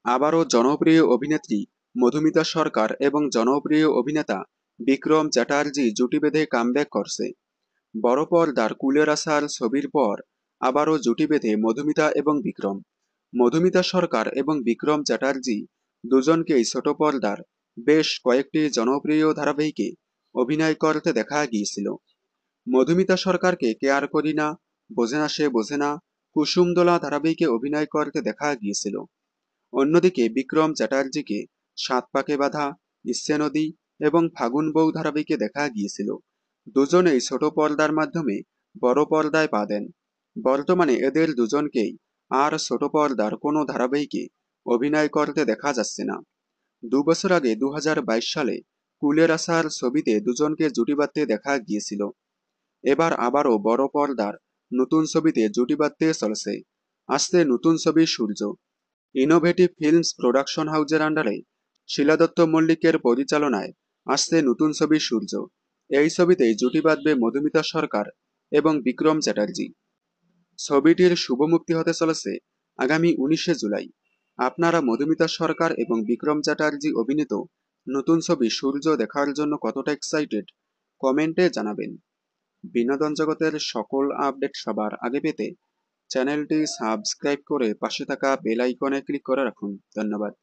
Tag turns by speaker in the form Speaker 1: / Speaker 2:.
Speaker 1: আবারও জনপ্রিয় অভিনেত্রী মধুমিতা সরকার এবং জনপ্রিয় অভিনেতা বিক্রম চ্যাটার্জি জুটি বেঁধে কামব্যাক করছে। বড় পর্দার কুলের আসার ছবির পর আবারও জুটি বেঁধে মধুমিতা এবং বিক্রম। মধুমিতা সরকার এবং বিক্রম চ্যাটার্জি দুজনকেই ছোট পর্দার বেশ কয়েকটি জনপ্রিয় ধারাবাহিকে অভিনয় করতে দেখা গিয়েছিল। মধুমিতা সরকারকে কেয়ার করি না, বোঝে না সে বোঝে না, কুসুমদোলা ধারাবাহিকে অভিনয় করতে দেখা গিয়েছিল। অন্যদিকে বিক্রম চ্যাটার্জিকে সাত পাকে বাঁধা, ইচ্ছে নদী এবং ফাগুন বউ ধারাবাহিকে দেখা গিয়েছিল। দুজনেই ছোট পর্দার মাধ্যমে বড় পর্দায় পা দেন। বর্তমানে এদের দুজনকেই আর ছোট পর্দার কোনো ধারাবাহিকে অভিনয় করতে দেখা যাচ্ছে না। 2 বছর আগে 2022 সালে কুলের আসার ছবিতে দুজনকে জুটি বাঁধতে দেখা গিয়েছিল। এবার আবারও বড় পর্দার নতুন ছবিতে জুটি বাঁধতে চলেছে। আসছে নতুন ছবি সূর্য। ইনোভেটিভ ফিল্মস প্রোডাকশন হাউজের আন্ডারে শিলা দত্ত মল্লিকের পরিচালনায় আসছে নতুন ছবি সূর্য। এই ছবিতেই জুটি বাঁধবে মধুমিতা সরকার এবং বিক্রম চ্যাটার্জি। ছবিটির শুভ মুক্তি হতে চলেছে আগামী 19শে জুলাই। আপনারা মধুমিতা সরকার এবং বিক্রম চ্যাটার্জি অভিনীত নতুন ছবি সূর্য দেখার জন্য কতটা এক্সাইটেড কমেন্টে জানাবেন। বিনোদন জগতের সকল আপডেট সবার আগে পেতে চ্যানেলটি সাবস্ক্রাইব করে পাশে থাকা বেল আইকনে ক্লিক করে রাখুন। ধন্যবাদ।